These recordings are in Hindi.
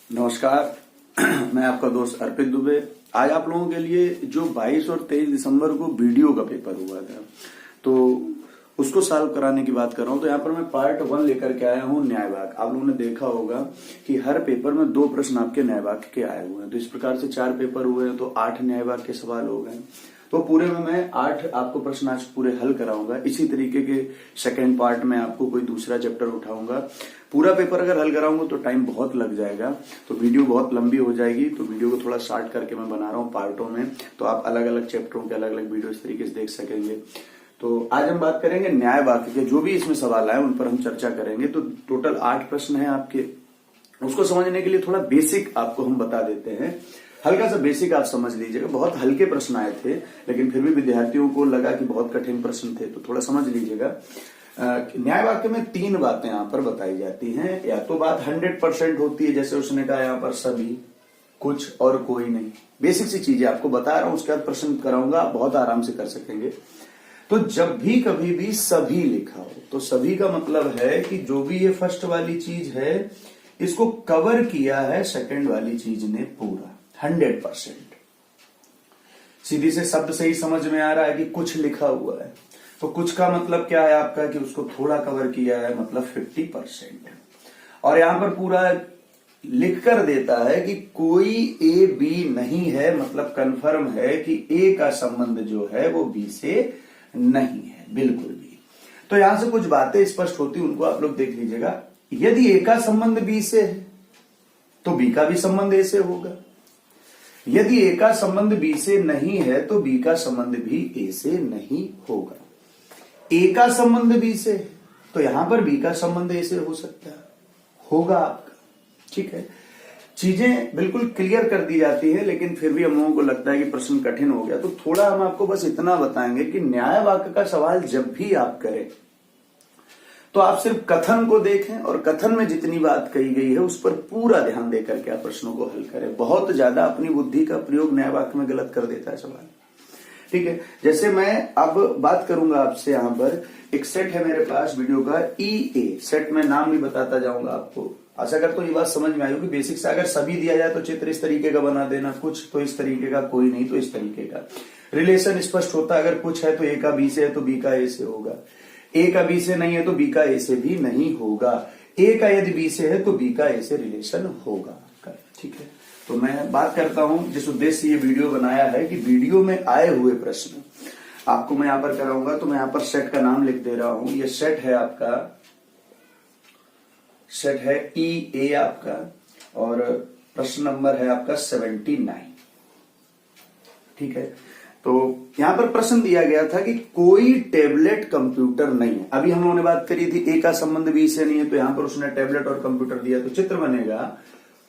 नमस्कार। मैं आपका दोस्त अर्पित दुबे। आज आप लोगों के लिए जो 22 और 23 दिसंबर को वीडियो का पेपर हुआ था तो उसको सॉल्व कराने की बात कर रहा हूं। तो यहाँ पर मैं पार्ट 1 लेकर के आया हूं, न्याय वाक्य। आप लोगों ने देखा होगा कि हर पेपर में 2 प्रश्न आपके न्याय वाक्य के आए हुए हैं। तो इस प्रकार से 4 पेपर हुए हैं तो 8 न्याय वाक्य के सवाल हो गए। तो पूरे में मैं 8 आपको प्रश्न आज पूरे हल कराऊंगा। इसी तरीके के सेकेंड पार्ट में आपको कोई दूसरा चैप्टर उठाऊंगा। पूरा पेपर अगर हल कराऊंगा तो टाइम बहुत लग जाएगा, तो वीडियो बहुत लंबी हो जाएगी। तो वीडियो को थोड़ा शॉर्ट करके मैं बना रहा हूँ पार्टों में, तो आप अलग अलग चैप्टरों के अलग अलग वीडियो इस तरीके से देख सकेंगे। तो आज हम बात करेंगे न्याय वाक्य के। जो भी इसमें सवाल आए उन पर हम चर्चा करेंगे। तो टोटल 8 प्रश्न है आपके। उसको समझने के लिए थोड़ा बेसिक आपको हम बता देते हैं। हल्का सा बेसिक आप समझ लीजिएगा। बहुत हल्के प्रश्न आए थे लेकिन फिर भी विद्यार्थियों को लगा कि बहुत कठिन प्रश्न थे, तो थोड़ा समझ लीजिएगा। न्याय वाक्य में 3 बातें यहाँ पर बताई जाती हैं। या तो बात 100% होती है, जैसे उसने कहा यहाँ पर सभी, कुछ और कोई नहीं। बेसिक सी चीजें आपको बता रहा हूं, उसके बाद प्रश्न कराऊंगा, आप बहुत आराम से कर सकेंगे। तो जब भी कभी भी सभी लिखा हो तो सभी का मतलब है कि जो भी ये फर्स्ट वाली चीज है इसको कवर किया है सेकंड वाली चीज ने पूरा 100%। सीधी से शब्द से ही समझ में आ रहा है कि कुछ लिखा हुआ है, तो कुछ का मतलब क्या है आपका कि उसको थोड़ा कवर किया है, मतलब 50%। और यहां पर पूरा लिख कर देता है कि कोई ए बी नहीं है, मतलब कंफर्म है कि ए का संबंध जो है वो बी से नहीं है, बिल्कुल भी। तो यहां से कुछ बातें स्पष्ट होती, उनको आप लोग देख लीजिएगा। यदि ए का संबंध बी से है तो बी का भी संबंध ए से होगा। यदि ए का संबंध बी से नहीं है तो बी का संबंध भी ए से नहीं होगा। ए का संबंध बी से है तो यहां पर बी का संबंध ए से हो सकता है, होगा आपका। ठीक है, चीजें बिल्कुल क्लियर कर दी जाती है, लेकिन फिर भी हम लोगों को लगता है कि प्रश्न कठिन हो गया। तो थोड़ा हम आपको बस इतना बताएंगे कि न्याय वाक्य का सवाल जब भी आप करें तो आप सिर्फ कथन को देखें और कथन में जितनी बात कही गई है उस पर पूरा ध्यान देकर के आप प्रश्नों को हल करें। बहुत ज्यादा अपनी बुद्धि का प्रयोग न्याय वाक्य में गलत कर देता है सवाल। ठीक है, जैसे मैं अब बात करूंगा आपसे, यहां पर एक सेट है मेरे पास वीडियो का EA सेट। में नाम भी बताता जाऊंगा आपको। आशा करता हूं ये बात समझ में आई होगी। बेसिक से अगर सभी दिया जाए तो चित्र इस तरीके का बना देना, कुछ तो इस तरीके का, कोई नहीं तो इस तरीके का। रिलेशन स्पष्ट होता है, अगर कुछ है तो ए का बी से है तो बी का ए से होगा, ए का बी से नहीं है तो बी का ए से भी नहीं होगा, ए का यदि बी से है तो बी का ए से रिलेशन होगा। ठीक है, तो मैं बात करता हूं जिस उद्देश्य से ये वीडियो बनाया है कि वीडियो में आए हुए प्रश्न आपको मैं यहां पर कराऊंगा। तो मैं यहां पर सेट का नाम लिख दे रहा हूं। ये सेट है आपका, सेट है EA आपका, और प्रश्न नंबर है आपका 79। ठीक है, तो यहां पर प्रश्न दिया गया था कि कोई टेबलेट कंप्यूटर नहीं है। अभी हम लोगों ने बात करी थी ए का संबंध बी से नहीं है, तो यहां पर उसने टेबलेट और कंप्यूटर दिया, तो चित्र बनेगा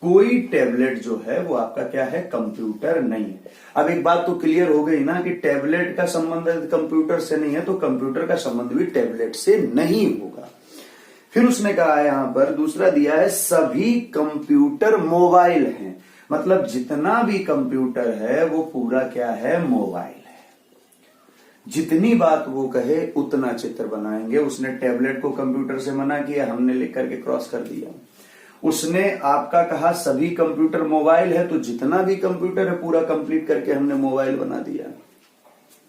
कोई टेबलेट जो है वो आपका क्या है, कंप्यूटर नहीं है। अब एक बात तो क्लियर हो गई ना कि टेबलेट का संबंध कंप्यूटर से नहीं है तो कंप्यूटर का संबंध भी टेबलेट से नहीं होगा। फिर उसने कहा है यहां पर दूसरा दिया है सभी कंप्यूटर मोबाइल हैं, मतलब जितना भी कंप्यूटर है वो पूरा क्या है, मोबाइल है। जितनी बात वो कहे उतना चित्र बनाएंगे। उसने टेबलेट को कंप्यूटर से मना किया, हमने लिख करके क्रॉस कर दिया। उसने आपका कहा सभी कंप्यूटर मोबाइल है, तो जितना भी कंप्यूटर है पूरा कंप्लीट करके हमने मोबाइल बना दिया।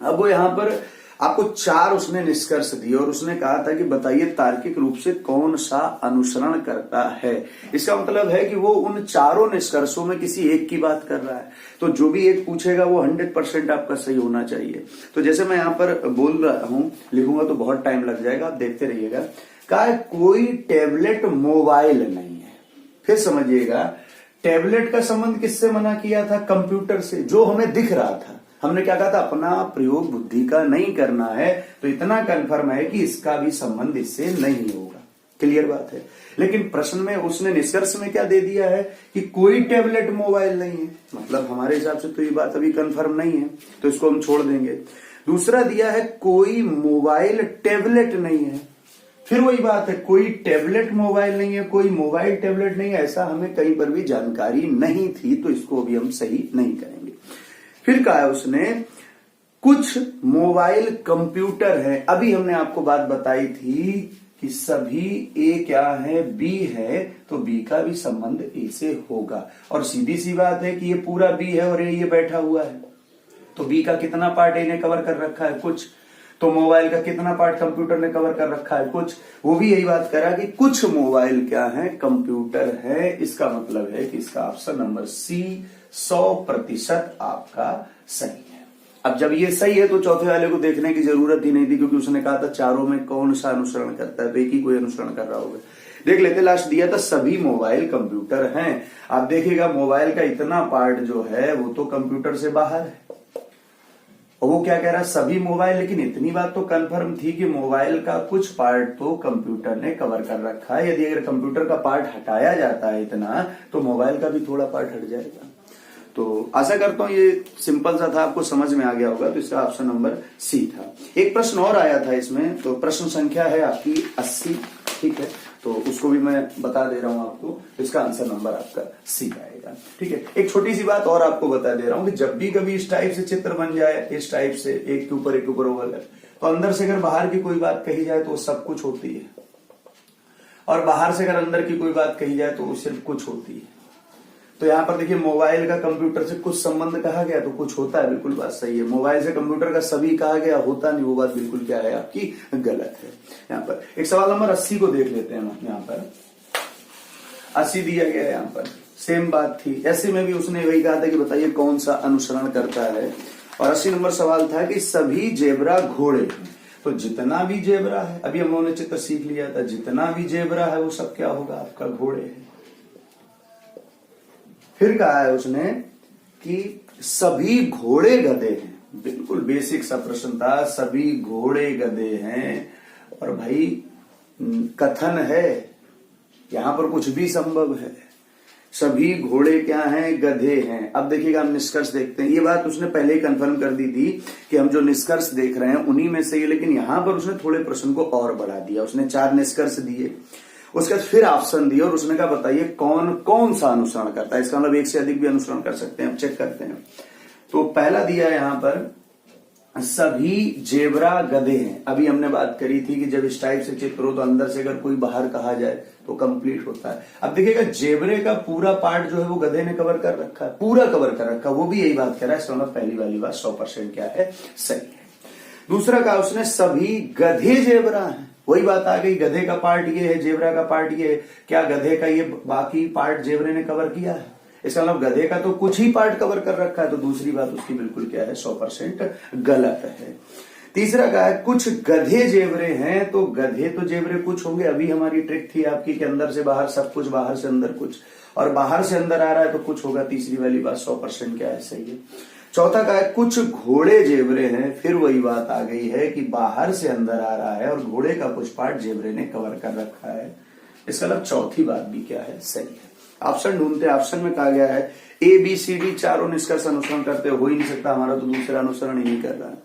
अब वो यहां पर आपको 4 उसने निष्कर्ष दिए और उसने कहा था कि बताइए तार्किक रूप से कौन सा अनुसरण करता है। इसका मतलब है कि वो उन 4 निष्कर्षों में किसी एक की बात कर रहा है, तो जो भी एक पूछेगा वो 100% आपका सही होना चाहिए। तो जैसे मैं यहां पर बोल रहा हूं, लिखूंगा तो बहुत टाइम लग जाएगा, आप देखते रहिएगा। कहा है कोई टेबलेट मोबाइल नहीं है। फिर समझिएगा, टेबलेट का संबंध किससे मना किया था, कंप्यूटर से, जो हमें दिख रहा था। हमने क्या कहा था, अपना प्रयोग बुद्धि का नहीं करना है, तो इतना कंफर्म है कि इसका भी संबंध इससे नहीं होगा। क्लियर बात है। लेकिन प्रश्न में उसने निष्कर्ष में क्या दे दिया है कि कोई टेबलेट मोबाइल नहीं है, मतलब हमारे हिसाब से तो ये बात अभी कंफर्म नहीं है, तो इसको हम छोड़ देंगे। दूसरा दिया है कोई मोबाइल टेबलेट नहीं है। फिर वही बात है, कोई टेबलेट मोबाइल नहीं है, कोई मोबाइल टेबलेट नहीं है, ऐसा हमें कहीं पर भी जानकारी नहीं थी, तो इसको अभी हम सही नहीं करेंगे। फिर कहा है उसने कुछ मोबाइल कंप्यूटर है। अभी हमने आपको बात बताई थी कि सभी ए क्या है, बी है, तो बी का भी संबंध ए से होगा। और सीधी सी बात है कि ये पूरा बी है और ये बैठा हुआ है, तो बी का कितना पार्ट ए ने कवर कर रखा है, कुछ। तो मोबाइल का कितना पार्ट कंप्यूटर ने कवर कर रखा है, कुछ। वो भी यही बात करा कि कुछ मोबाइल क्या है, कंप्यूटर है। इसका मतलब है कि इसका ऑप्शन नंबर सी 100% आपका सही है। अब जब ये सही है तो चौथे वाले को देखने की जरूरत ही नहीं थी, क्योंकि उसने कहा था चारों में कौन सा अनुसरण करता है, एक ही कोई अनुसरण कर रहा होगा। देख लेते, लास्ट दिया था सभी मोबाइल कंप्यूटर हैं। आप देखिएगा मोबाइल का इतना पार्ट जो है वो तो कंप्यूटर से बाहर है, और वो क्या कह रहा है, सभी मोबाइल। लेकिन इतनी बात तो कंफर्म थी कि मोबाइल का कुछ पार्ट तो कंप्यूटर ने कवर कर रखा है। यदि अगर कंप्यूटर का पार्ट हटाया जाता है इतना, तो मोबाइल का भी थोड़ा पार्ट हट जाएगा। तो आशा करता हूं ये सिंपल सा था, आपको समझ में आ गया होगा। तो इसका ऑप्शन नंबर सी था। एक प्रश्न और आया था इसमें, तो प्रश्न संख्या है आपकी 80, ठीक है। तो उसको भी मैं बता दे रहा हूं आपको, इसका आंसर नंबर आपका सी आएगा, ठीक है। एक छोटी सी बात और आपको बता दे रहा हूं कि जब भी कभी इस टाइप से चित्र बन जाए, इस टाइप से एक के ऊपर ओवरलैप, तो अंदर से अगर बाहर की कोई बात कही जाए तो वो सब कुछ होती है, और बाहर से अगर अंदर की कोई बात कही जाए तो वो सिर्फ कुछ होती है। तो यहाँ पर देखिए मोबाइल का कंप्यूटर से कुछ संबंध कहा गया तो कुछ होता है, बिल्कुल बात सही है। मोबाइल से कंप्यूटर का सभी कहा गया, होता नहीं, वो बात बिल्कुल क्या है आपकी गलत है। यहाँ पर एक सवाल नंबर 80 को देख लेते हैं हम। यहाँ पर 80 दिया गया है, यहाँ पर सेम बात थी। 80 में भी उसने वही कहा था कि बताइए कौन सा अनुसरण करता है, और 80 नंबर सवाल था कि सभी जेबरा घोड़े। तो जितना भी जेबरा है, अभी हम लोगों ने चित्र सीख लिया था, जितना भी जेबरा है वो सब क्या होगा, आपका घोड़े है। फिर कहा है उसने कि सभी घोड़े गधे हैं। बिल्कुल बेसिक सा प्रश्न था, सभी घोड़े गधे हैं। और भाई कथन है, यहां पर कुछ भी संभव है। सभी घोड़े क्या हैं, गधे हैं। अब देखिएगा हम निष्कर्ष देखते हैं। ये बात उसने पहले ही कंफर्म कर दी थी कि हम जो निष्कर्ष देख रहे हैं उन्हीं में से ही, लेकिन यहां पर उसने थोड़े प्रश्न को और बढ़ा दिया। उसने 4 निष्कर्ष दिए, उसके बाद फिर ऑप्शन दिए, और उसने कहा बताइए कौन कौन सा अनुसरण करता है। इसका मतलब एक से अधिक भी अनुसरण कर सकते हैं, हम चेक करते हैं। तो पहला दिया है यहां पर सभी जेबरा गधे हैं। अभी हमने बात करी थी कि जब इस टाइप से चित्र हो तो अंदर से अगर कोई बाहर कहा जाए तो कंप्लीट होता है। अब देखिएगा जेबरे का पूरा पार्ट जो है वो गधे ने कवर कर रखा है, पूरा कवर कर रखा है, वो भी यही बात कर रहा है। इसका मतलब पहली वाली बात 100% क्या है, सही है। दूसरा कहा उसने सभी गधे जेबरा हैं। वही बात आ गई, गधे का पार्ट ये है, जेबरा का पार्ट ये है। क्या गधे का ये बाकी पार्ट जेबरे ने कवर किया है? इसका मतलब गधे का तो कुछ ही पार्ट कवर कर रखा है, तो दूसरी बात उसकी बिल्कुल क्या है, 100% गलत है। तीसरा कहा है कुछ गधे जेबरे हैं, तो गधे तो जेबरे कुछ होंगे। अभी हमारी ट्रिक थी आपकी कि अंदर से बाहर सब कुछ, बाहर से अंदर कुछ, और बाहर से अंदर आ रहा है तो कुछ होगा। तीसरी वाली बात 100% क्या है, सही है। चौथा कहा है कुछ घोड़े जेबरे हैं। फिर वही बात आ गई है कि बाहर से अंदर आ रहा है और घोड़े का कुछ पार्ट जेबरे ने कवर कर रखा है। इसका मतलब चौथी बात भी क्या है, सही है। ऑप्शन ढूंढते, ऑप्शन में कहा गया है ए बी सी डी चारों निष्कर्ष अनुसरण करते हो ही नहीं सकता, हमारा तो दूसरा अनुसरण ही नहीं कर रहा है।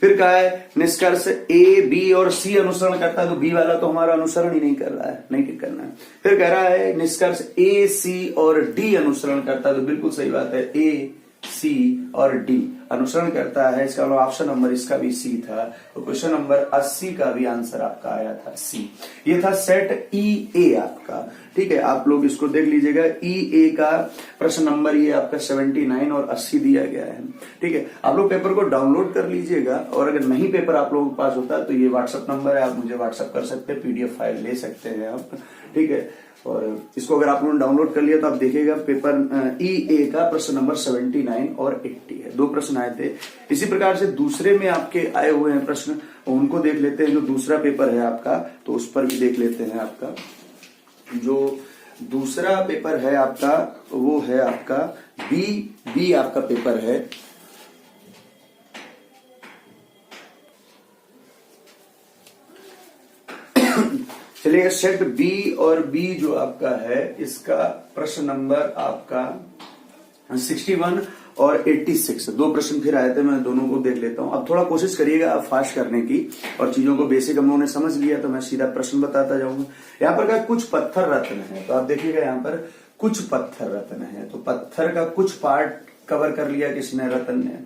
फिर कहा है निष्कर्ष ए बी और सी अनुसरण करता है, तो बी वाला तो हमारा अनुसरण ही नहीं कर रहा है, नहीं करना है। फिर कह रहा है निष्कर्ष ए सी और डी अनुसरण करता है, तो बिल्कुल सही बात है, ए सी और डी अनुसरण करता है। इसका ऑप्शन नंबर इसका भी सी था। तो क्वेश्चन नंबर 80 का भी आंसर आपका आया था सी। ये था सेट ई ए आपका, ठीक है। आप लोग इसको देख लीजिएगा। ई ए का प्रश्न नंबर ये आपका 79 और 80 दिया गया है, ठीक है। आप लोग पेपर को डाउनलोड कर लीजिएगा, और अगर नहीं पेपर आप लोगों के पास होता तो ये व्हाट्सएप नंबर है, आप मुझे व्हाट्सएप कर सकते हैं, पीडीएफ फाइल ले सकते हैं आप, ठीक है। और इसको अगर आप लोगों ने डाउनलोड कर लिया तो आप देखिएगा पेपर ई ए का प्रश्न नंबर 79 और 80 है। 2 प्रश्न आए थे। इसी प्रकार से दूसरे में आपके आए हुए हैं प्रश्न, उनको देख लेते हैं। जो दूसरा पेपर है आपका, तो उस पर भी देख लेते हैं। आपका जो दूसरा पेपर है आपका, वो है आपका बी आपका पेपर है। चलिए सेट बी और बी जो आपका है, इसका प्रश्न नंबर आपका 61 और 86, 2 प्रश्न फिर आए थे। मैं दोनों को देख लेता हूं। अब थोड़ा कोशिश करिएगा आप फास्ट करने की, और चीजों को बेसिक हम लोगों ने समझ लिया, तो मैं सीधा प्रश्न बताता जाऊंगा। यहाँ पर क्या कुछ पत्थर रत्न है, तो आप देखिएगा यहाँ पर कुछ पत्थर रत्न है, तो पत्थर का कुछ पार्ट कवर कर लिया किसने, रत्न ने।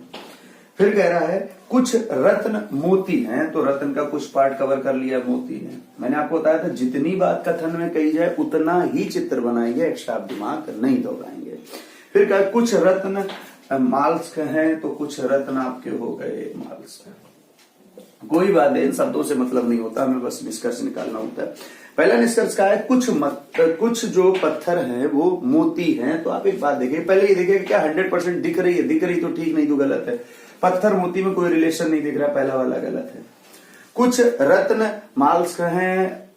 फिर कह रहा है कुछ रत्न मोती हैं, तो रत्न का कुछ पार्ट कवर कर लिया, मोती है। मैंने आपको बताया था जितनी बात कथन में कही जाए उतना ही चित्र बनाएंगे, एक्स्ट्रा आप दिमाग नहीं दौड़ाएंगे। फिर कहा कुछ रत्न माल्स हैं, तो कुछ रत्न आपके हो गए माल्स। कोई बात नहीं, इन शब्दों से मतलब नहीं होता, हमें बस निष्कर्ष निकालना होता है। पहला निष्कर्ष का है कुछ जो पत्थर हैं वो मोती हैं। तो आप एक बात देखिए, पहले ये देखिए क्या 100% दिख रही है, दिख रही तो ठीक, नहीं तो गलत है। पत्थर मोती में कोई रिलेशन नहीं दिख रहा, पहला वाला गलत है। कुछ रत्न माल्स हैं,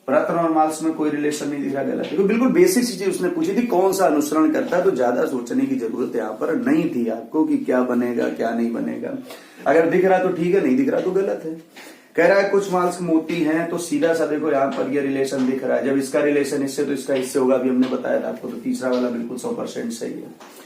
रत्न और माल्स में कोई रिलेशन नहीं दिख रहा, गलत है। तो बिल्कुल बेसिक चीज उसने पूछी थी, कौन सा अनुसरण करता है, तो ज्यादा सोचने की जरूरत यहाँ पर नहीं थी आपको कि क्या बनेगा क्या नहीं बनेगा। अगर दिख रहा तो ठीक है, नहीं दिख रहा तो गलत है। कह रहा है कुछ माल्स मोती हैं, तो सीधा सा देखो यहाँ पर ये रिलेशन दिख रहा है। जब इसका रिलेशन इससे तो इसका इससे होगा, अभी हमने बताया था आपको, तो तीसरा वाला बिल्कुल 100% सही है।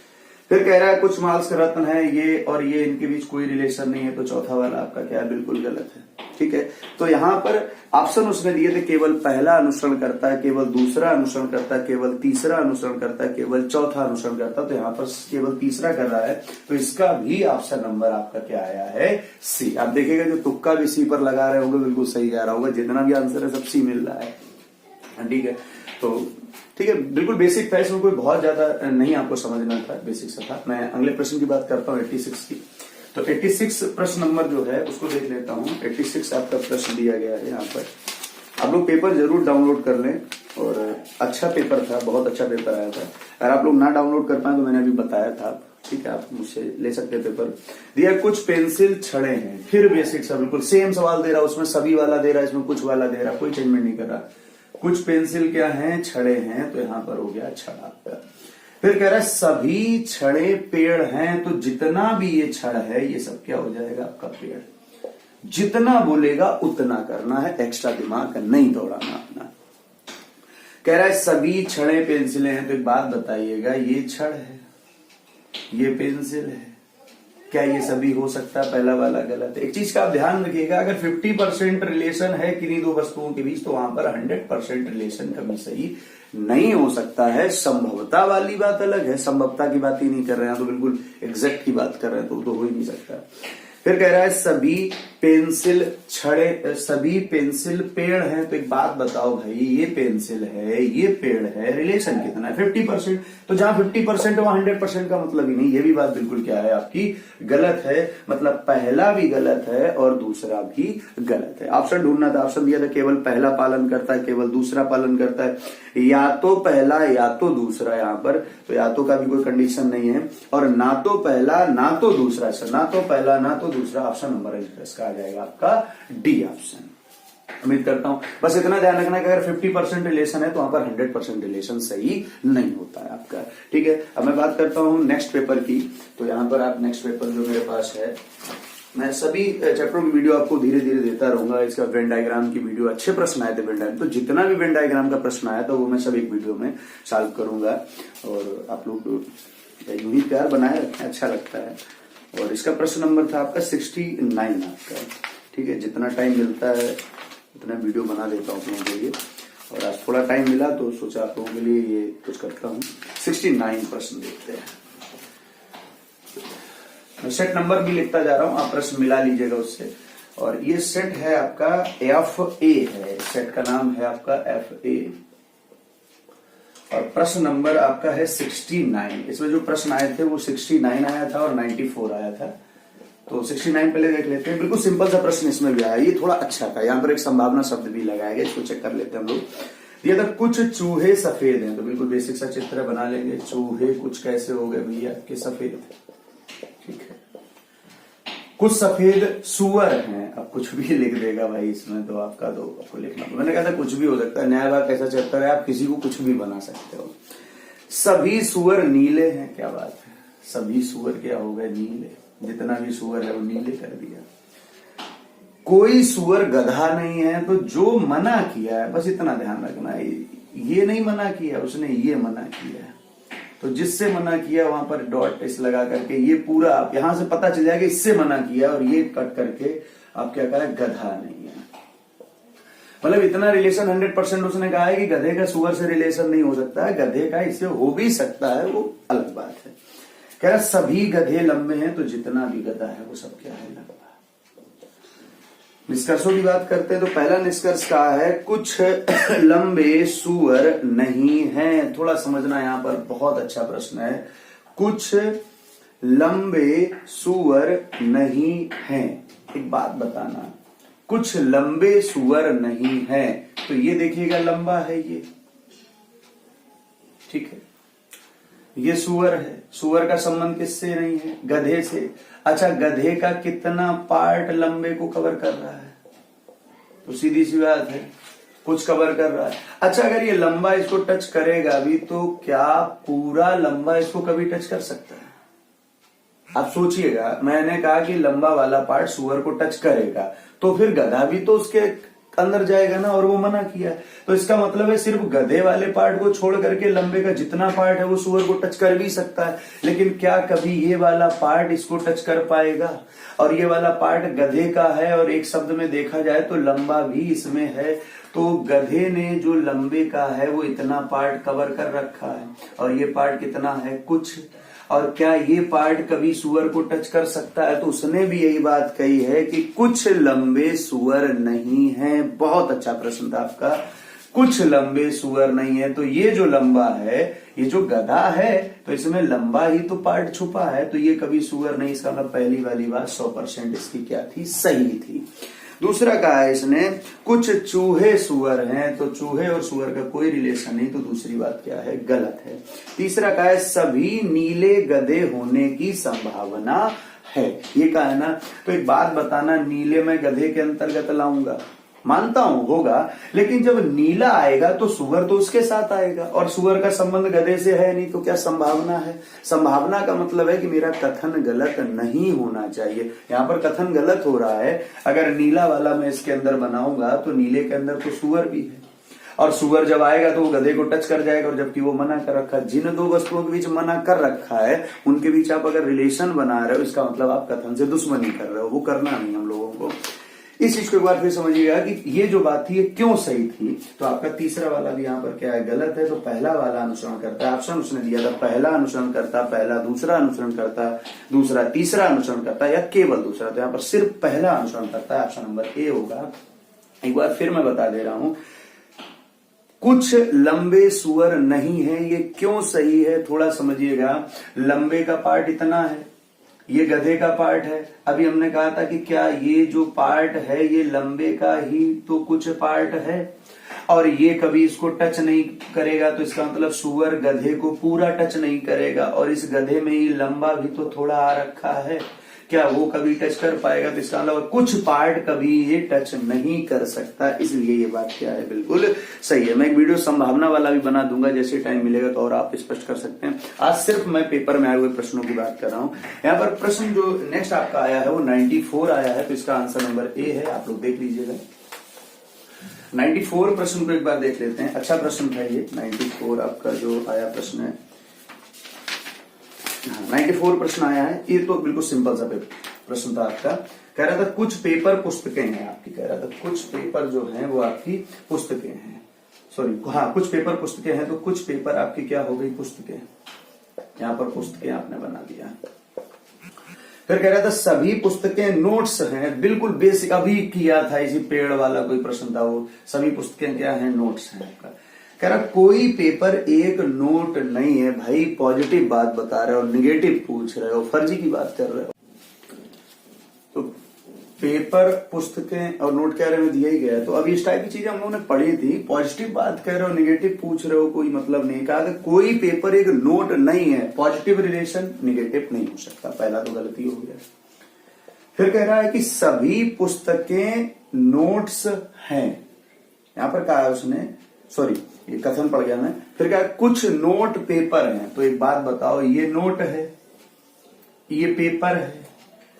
फिर कह रहा है कुछ माल्स रत्न है, ये और ये इनके बीच कोई रिलेशन नहीं है, तो चौथा वाला आपका क्या है, बिल्कुल गलत है। ठीक है, तो यहाँ पर ऑप्शन उसने दिए थे, केवल पहला अनुसरण करता है, केवल दूसरा अनुसरण करता है, केवल तीसरा अनुसरण करता है, केवल चौथा अनुसरण करता है। तो यहाँ पर केवल तीसरा कर रहा है, तो इसका भी ऑप्शन नंबर आपका क्या आया है, सी। आप देखिएगा जो तुक्का भी सी पर लगा रहे होंगे बिल्कुल सही जा रहा होगा, जितना भी आंसर है सब सी मिल रहा है। ठीक है, तो ठीक है, बिल्कुल बेसिक था, इसमें कोई बहुत ज्यादा नहीं आपको समझना था, बेसिक सा था। मैं अगले प्रश्न की बात करता हूँ 86 की। तो 86 प्रश्न नंबर जो है उसको देख लेता हूँ। 86 आपका प्रश्न दिया गया है यहाँ पर। आप लोग पेपर जरूर डाउनलोड कर लें, और अच्छा पेपर था, बहुत अच्छा पेपर आया था। अगर आप लोग ना डाउनलोड कर पाए तो मैंने अभी बताया था, ठीक है, आप मुझसे ले सकते हैं पेपर। दिया कुछ पेंसिल छड़े हैं, फिर बेसिक सा बिल्कुल सेम सवाल दे रहा, उसमें सभी वाला दे रहा, इसमें कुछ वाला दे रहा, कोई चेंजमेंट नहीं कर रहा। कुछ पेंसिल क्या हैं, छड़े हैं, तो यहाँ पर हो गया छड़ आपका। फिर कह रहा है सभी छड़े पेड़ हैं, तो जितना भी ये छड़ है ये सब क्या हो जाएगा आपका पेड़। जितना बोलेगा उतना करना है, एक्स्ट्रा दिमाग नहीं दौड़ाना अपना। कह रहा है सभी छड़े पेंसिलें हैं, तो एक बात बताइएगा, ये छड़ है, ये पेंसिल है, क्या ये सभी हो सकता है, पहला वाला गलत है। एक चीज का आप ध्यान रखिएगा, अगर 50% रिलेशन है किन्हीं दो वस्तुओं के बीच, तो वहां पर 100% रिलेशन कभी सही नहीं हो सकता है। संभवता वाली बात अलग है, संभवता की बात ही नहीं कर रहे हैं, तो बिल्कुल एग्जैक्ट की बात कर रहे हैं, तो हो ही नहीं सकता। फिर कह रहा है सभी पेंसिल छड़े, सभी पेंसिल पेड़ हैं, तो एक बात बताओ भाई, ये पेंसिल है, ये पेड़ है, रिलेशन कितना है, 50%। तो जहां 50% है वहां 100% का मतलब ही नहीं। ये भी बात बिल्कुल क्या है आपकी गलत है, मतलब पहला भी गलत है और दूसरा भी गलत है। ऑप्शन ढूंढना था, ऑप्शन दिया था केवल पहला पालन करता है, केवल दूसरा पालन करता है, या तो पहला या तो दूसरा। यहाँ पर तो या तो का भी कोई कंडीशन नहीं है, और ना तो पहला ना तो दूसरा, ना तो पहला ना तो दूसरा। ऑप्शन नंबर इसका आ जाएगा आपका डी ऑप्शन। उम्मीद करता हूं बस इतना ध्यान रखना कि अगर 50% रिलेशन है तो वहां पर 100% रिलेशन सही नहीं होता है आपका। ठीक है, अब मैं बात करता हूं नेक्स्ट पेपर की। तो यहां पर आप नेक्स्ट पेपर जो मेरे पास है, मैं सभी चैप्टरों की वीडियो आपको धीरे धीरे देता रहूंगा। इसका वेन डायग्राम की वीडियो, अच्छे प्रश्न आए थे वेन डायग्राम, तो जितना भी वेन डायग्राम का प्रश्न आया था वो मैं सब एक वीडियो में सॉल्व करूंगा। और आप लोग यूं ही प्यार बनाए रखें, अच्छा लगता है। और इसका प्रश्न नंबर था आपका 69 आपका। ठीक है, जितना टाइम मिलता है उतना वीडियो बना देता हूँ आप लोगों के लिए, और आज थोड़ा टाइम मिला तो सोचा आप लोगों के लिए ये कुछ करता हूँ। 69 प्रश्न देखते हैं। मैं सेट नंबर भी लिखता जा रहा हूं, आप प्रश्न मिला लीजिएगा उससे। और ये सेट है आपका FA है, सेट का नाम है आपका FA, और प्रश्न नंबर आपका है 69। इसमें जो प्रश्न आए थे वो 69 आया था और 94 आया था। तो 69 पहले देख लेते हैं। बिल्कुल सिंपल सा प्रश्न इसमें भी आया, ये थोड़ा अच्छा था। यहाँ पर एक संभावना शब्द भी लगाया गया, इसको चेक कर लेते हैं हम लोग। दिया था कुछ चूहे सफेद हैं, तो बिल्कुल बेसिक सा चित्र बना लेंगे। चूहे कुछ कैसे हो गए भैया के सफेद, ठीक है। कुछ सफेद सुअर हैं, अब कुछ भी लिख देगा भाई इसमें, तो आपको लिखना। मैंने कहा था कुछ भी हो सकता है, न्याय भाग कैसा चैप्टर है, आप किसी को कुछ भी बना सकते हो। सभी सुअर नीले हैं, क्या बात है, सभी सुअर क्या हो गए, नीले। जितना भी सुअर है वो नीले कर दिया। कोई सुअर गधा नहीं है, तो जो मना किया है बस इतना ध्यान रखना है, ये नहीं मना किया उसने, ये मना किया है। तो जिससे मना किया वहां पर डॉट इस लगा करके ये पूरा आप यहां से पता चल जाएगा इससे मना किया, और ये कट करके आप क्या करें, गधा नहीं है। मतलब इतना रिलेशन 100% उसने कहा है कि गधे का सुअर से रिलेशन नहीं हो सकता है, गधे का इससे हो भी सकता है, वो अलग बात है। कह रहा सभी गधे लंबे हैं, तो जितना भी गधा है वो सब क्या है, लंबा। निष्कर्षों की बात करते हैं तो पहला निष्कर्ष का है कुछ लंबे सुअर नहीं है। थोड़ा समझना, यहाँ पर बहुत अच्छा प्रश्न है। कुछ लंबे सुअर नहीं हैं। एक बात बताना, कुछ लंबे सुअर नहीं है, तो ये देखिएगा लंबा है ये, ठीक है, ये सुअर है। सुअर का संबंध किससे नहीं है? गधे से। अच्छा, गधे का कितना पार्ट लंबे को कवर कर रहा है? तो सीधी सी बात है, कुछ कवर कर रहा है। अच्छा, अगर ये लंबा इसको टच करेगा भी, तो क्या पूरा लंबा इसको कभी टच कर सकता है? आप सोचिएगा, मैंने कहा कि लंबा वाला पार्ट सुअर को टच करेगा, तो फिर गधा भी तो उसके अंदर जाएगा ना, और वो मना किया। तो इसका मतलब है सिर्फ गधे वाले पार्ट को छोड़ करके लंबे का जितना पार्ट है वो सुअर को टच कर भी सकता है। लेकिन क्या कभी ये वाला पार्ट इसको टच कर पाएगा? और ये वाला पार्ट गधे का है, और एक शब्द में देखा जाए तो लंबा भी इसमें है। तो गधे ने जो लंबे का है वो इतना पार्ट कवर कर रखा है, और ये पार्ट कितना है? कुछ। और क्या ये पार्ट कभी सुअर को टच कर सकता है? तो उसने भी यही बात कही है कि कुछ लंबे सुअर नहीं है। बहुत अच्छा प्रश्न था आपका, कुछ लंबे सुअर नहीं है। तो ये जो लंबा है, ये जो गधा है, तो इसमें लंबा ही तो पार्ट छुपा है, तो ये कभी सुअर नहीं। इसका मतलब पहली वाली बात 100% इसकी क्या थी? सही थी। दूसरा कहा है इसने कुछ चूहे सुअर हैं, तो चूहे और सुअर का कोई रिलेशन नहीं, तो दूसरी बात क्या है? गलत है। तीसरा कहा है सभी नीले गधे होने की संभावना है, ये कहा है ना। तो एक बात बताना, नीले में गधे के अंतर्गत लाऊंगा, मानता हूं होगा, लेकिन जब नीला आएगा तो सुअर तो उसके साथ आएगा, और सुअर का संबंध गधे से है नहीं, तो क्या संभावना है? संभावना का मतलब है कि मेरा कथन गलत नहीं होना चाहिए। यहाँ पर कथन गलत हो रहा है। अगर नीला वाला मैं इसके अंदर बनाऊंगा तो नीले के अंदर तो सुअर भी है, और सुअर जब आएगा तो वो गधे को टच कर जाएगा, और जबकि वो मना कर रखा है। जिन दो वस्तुओं के बीच मना कर रखा है उनके बीच आप अगर रिलेशन बना रहे हो, इसका मतलब आप कथन से दुश्मनी कर रहे हो, वो करना नहीं हम लोगों को। इस चीज को एक बार फिर समझिएगा कि ये जो बात थी ये क्यों सही थी। तो आपका तीसरा वाला भी यहाँ पर क्या है? गलत है। तो पहला वाला अनुसरण करता है, ऑप्शन उसने दिया था, पहला अनुसरण करता, पहला दूसरा अनुसरण करता, दूसरा तीसरा अनुसरण करता, या केवल दूसरा। तो यहाँ पर सिर्फ पहला अनुसरण करता है, ऑप्शन नंबर ए होगा। एक बार फिर मैं बता दे रहा हूं, कुछ लंबे सुअर नहीं है, ये क्यों सही है थोड़ा समझिएगा। लंबे का पार्ट इतना है, ये गधे का पार्ट है। अभी हमने कहा था कि क्या ये जो पार्ट है ये लंबे का ही तो कुछ पार्ट है, और ये कभी इसको टच नहीं करेगा, तो इसका मतलब सुअर गधे को पूरा टच नहीं करेगा, और इस गधे में ही लंबा भी तो थोड़ा आ रखा है, क्या वो कभी टच कर पाएगा? तो इसका मतलब कुछ पार्ट कभी ये टच नहीं कर सकता, इसलिए ये बात क्या है? बिल्कुल सही है। मैं एक वीडियो संभावना वाला भी बना दूंगा, जैसे टाइम मिलेगा तो और आप स्पष्ट कर सकते हैं। आज सिर्फ मैं पेपर में आए हुए प्रश्नों की बात कर रहा हूं। यहाँ पर प्रश्न जो नेक्स्ट आपका आया है वो 94 आया है, तो इसका आंसर नंबर ए है, आप लोग देख लीजिएगा। 94 प्रश्न को एक बार देख लेते हैं। अच्छा प्रश्न था ये 94 आपका जो आया प्रश्न है। 94 प्रश्न आया है, ये तो बिल्कुल सिंपल सा प्रश्न था आपका। कह रहा था कुछ पेपर पुस्तकें हैं आपकी, कह रहा था कुछ पेपर जो हैं वो आपकी पुस्तकें हैं, सॉरी हाँ, कुछ पेपर पुस्तकें हैं, तो कुछ पेपर आपकी क्या हो गई? पुस्तकें। यहाँ पर पुस्तकें आपने बना दिया। फिर कह रहा था सभी पुस्तकें नोट्स हैं, बिल्कुल बेसिक, अभी किया था इसी पेड़ वाला कोई प्रश्न था वो, सभी पुस्तकें क्या है? नोट्स हैं आपका। कह रहा कोई पेपर एक नोट नहीं है। भाई पॉजिटिव बात बता रहे हो, निगेटिव पूछ रहे हो, फर्जी की बात कर रहे हो। तो पेपर, पुस्तकें और नोट कह रहे में दिया ही गया है, तो अभी इस टाइप की चीजें हम लोगों ने पढ़ी थी। पॉजिटिव बात कह रहे हो, निगेटिव पूछ रहे हो, कोई मतलब नहीं। कहा था कोई पेपर एक नोट नहीं है, पॉजिटिव रिलेशन निगेटिव नहीं हो सकता, पहला तो गलती हो गया। फिर कह रहा है कि सभी पुस्तकें नोट्स हैं, यहां पर कहा है उसने, सॉरी ये कथन पढ़ गया मैं। फिर क्या, कुछ नोट पेपर हैं, तो एक बात बताओ, ये नोट है, ये पेपर है,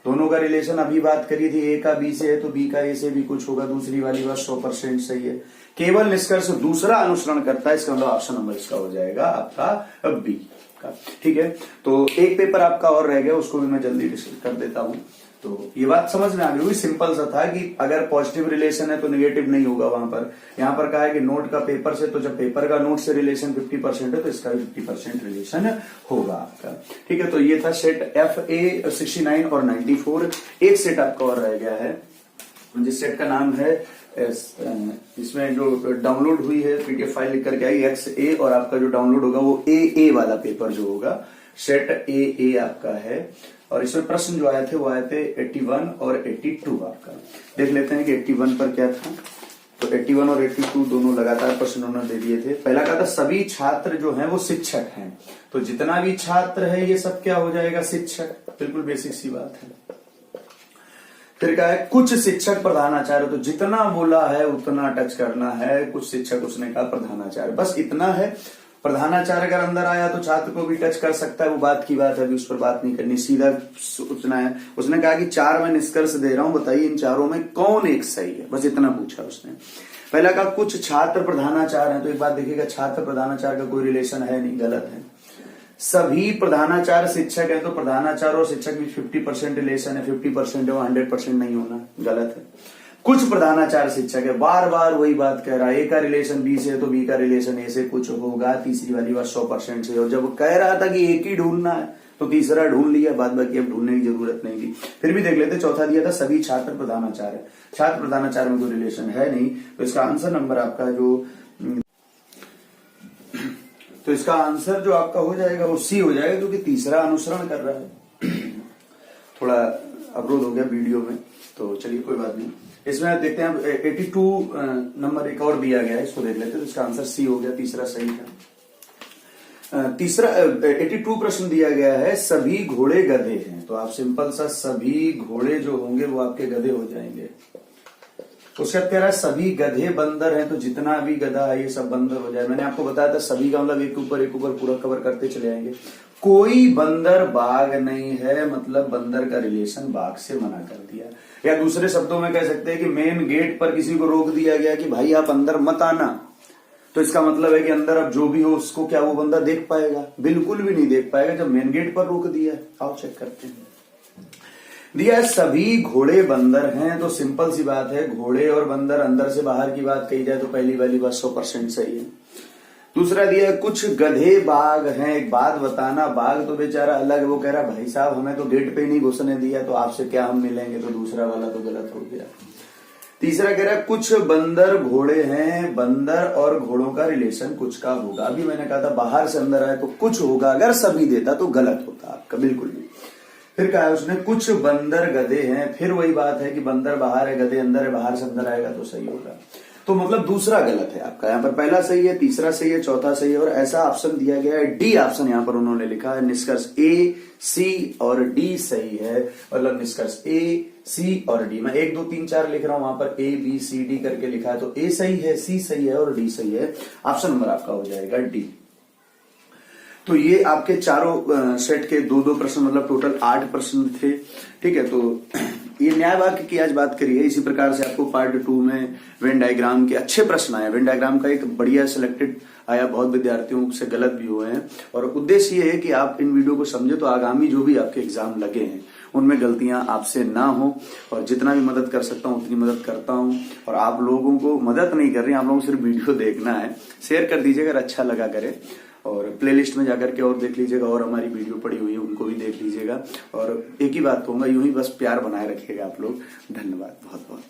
दोनों का रिलेशन अभी बात करी थी, ए का बी से है तो बी का ए से भी कुछ होगा, दूसरी वाली बात 100% सही है। केवल निष्कर्ष दूसरा अनुसरण करता है, इसका मतलब ऑप्शन नंबर इसका हो जाएगा आपका बी का। ठीक है, तो एक पेपर आपका और रह गया, उसको भी मैं जल्दी डिस्कस कर देता हूं। तो ये बात समझ में आ गई, सिंपल सा था कि अगर पॉजिटिव रिलेशन है तो नेगेटिव नहीं होगा वहां पर। यहां पर कहा है कि नोट का पेपर से, तो जब पेपर का नोट से रिलेशन 50% है तो इसका 50% रिलेशन होगा आपका। ठीक है, तो ये था सेट FA 69 और 94। एक सेट आपका और रह गया है जिस सेट का नाम है इसमें जो डाउनलोड हुई है पीडीएफ फाइल लिख करके आई XA, और आपका जो डाउनलोड होगा वो AA वाला पेपर जो होगा सेट AA आपका है। और इसमें प्रश्न जो आए थे वो आए थे 81 और 82 आपका। देख लेते हैं कि 81 पर क्या था। तो 81 और 82 दोनों लगातार प्रश्न उन्होंने दे दिए थे। पहला कहा था सभी छात्र जो हैं वो शिक्षक हैं, तो जितना भी छात्र है ये सब क्या हो जाएगा, शिक्षक। बिल्कुल बेसिक सी बात है। फिर कहा है कुछ शिक्षक प्रधानाचार्य, तो जितना बोला है उतना टच करना है। कुछ शिक्षक उसने कहा प्रधानाचार्य, बस इतना है। प्रधानाचार्य अगर अंदर आया तो छात्र को भी टच कर सकता है, वो बात की बात है, अभी उस पर बात नहीं करनी, सीधा उतना है। उसने कहा कि 4 मैं निष्कर्ष दे रहा हूं, बताइए इन चारों में कौन एक सही है, बस इतना पूछा उसने। पहला कहा कुछ छात्र प्रधानाचार्य हैं, तो एक बात देखिएगा, छात्र प्रधानाचार्य का कोई रिलेशन है नहीं, गलत है। सभी प्रधानाचार्य शिक्षक है, तो प्रधानाचार्य और शिक्षक भी 50% रिलेशन है, 50% है, वो 100% नहीं होना, गलत है। कुछ प्रधानाचार्य शिक्षक है, बार बार वही बात कह रहा है, ए का रिलेशन बी से है तो बी का रिलेशन ए से कुछ होगा, तीसरी वाली बात 100% से। और जब कह रहा था कि एक ही ढूंढना है तो तीसरा ढूंढ लिया, बाद बाकी अब ढूंढने की जरूरत नहीं थी। फिर भी देख लेते, चौथा दिया था सभी छात्र प्रधानाचार्य। छात्र प्रधानाचार्य में कोई रिलेशन है नहीं, तो इसका आंसर नंबर आपका तो इसका आंसर जो आपका हो जाएगा वो सी हो जाएगा, क्योंकि तीसरा अनुसरण कर रहा है। थोड़ा अवरोध हो गया वीडियो में, तो चलिए कोई बात नहीं। इसमें देखते हैं 82 नंबर एक और दिया गया है, इसको देख लेते हैं। तो इसका आंसर सी हो गया, तीसरा सही था। तीसरा 82 प्रश्न दिया गया है सभी घोड़े गधे हैं, तो आप सिंपल सा सभी घोड़े जो होंगे वो आपके गधे हो जाएंगे। उसके बाद कह रहा है सभी गधे बंदर हैं, तो जितना भी गधा है ये सब बंदर हो जाए। मैंने आपको बताया था सभी का मतलब एक ऊपर पूरा कवर करते चले आएंगे। कोई बंदर बाघ नहीं है, मतलब बंदर का रिलेशन बाघ से मना कर दिया। या दूसरे शब्दों में कह सकते हैं कि मेन गेट पर किसी को रोक दिया गया कि भाई आप अंदर मत आना, तो इसका मतलब है कि अंदर अब जो भी हो उसको क्या वो बंदा देख पाएगा, बिल्कुल भी नहीं देख पाएगा जब मेन गेट पर रोक दिया। आओ चेक करते हैं। दिया है सभी घोड़े बंदर हैं, तो सिंपल सी बात है, घोड़े और बंदर अंदर से बाहर की बात कही जाए तो पहली वाली बात 100% सही है। दूसरा दिया है कुछ गधे बाघ हैं, एक बात बताना, बाघ तो बेचारा अलग है, वो कह रहा भाई साहब हमें तो गेट पे ही नहीं घुसने दिया, तो आपसे क्या हम मिलेंगे, तो दूसरा वाला तो गलत हो गया। तीसरा कह रहा है कुछ बंदर घोड़े हैं, बंदर और घोड़ों का रिलेशन कुछ का होगा। अभी मैंने कहा था बाहर से अंदर आए तो कुछ होगा, अगर सभी देता तो गलत होता आपका, बिल्कुल भी। फिर कहा है उसने कुछ बंदर गधे हैं, फिर वही बात है कि बंदर बाहर है गधे अंदर है, बाहर से अंदर आएगा तो सही होगा। तो मतलब दूसरा गलत है आपका, यहाँ पर पहला सही है, तीसरा सही है, चौथा सही है, और ऐसा ऑप्शन दिया गया है डी ऑप्शन यहाँ पर उन्होंने लिखा है। निष्कर्ष ए, सी और डी सही है, मतलब निष्कर्ष ए, सी और डी। मैं 1 2 3 4 लिख रहा हूं, वहां पर ए बी सी डी करके लिखा है, तो ए सही है, सी सही है और डी सही है। ऑप्शन नंबर आपका हो जाएगा डी। तो ये आपके चारों सेट के 2-2 प्रश्न, मतलब टोटल 8 प्रश्न थे। ठीक है, तो ये न्याय वाक्य की आज बात करी है। इसी प्रकार से आपको पार्ट 2 में वेन डायग्राम के अच्छे प्रश्न आए। वेन डायग्राम का एक बढ़िया सिलेक्टेड आया, बहुत विद्यार्थियों से गलत भी हुए हैं, और उद्देश्य ये है कि आप इन वीडियो को समझे तो आगामी जो भी आपके एग्जाम लगे हैं उनमें गलतियां आपसे ना हो, और जितना भी मदद कर सकता हूं उतनी मदद करता हूं। और आप लोगों को मदद नहीं कर रही, आप लोगों को सिर्फ वीडियो देखना है। शेयर कर दीजिएगा अगर अच्छा लगा करे, और प्लेलिस्ट में जाकर के और देख लीजिएगा, और हमारी वीडियो पड़ी हुई है उनको भी देख लीजिएगा। और एक ही बात कहूंगा, यूं ही बस प्यार बनाए रखिएगा आप लोग। धन्यवाद बहुत बहुत।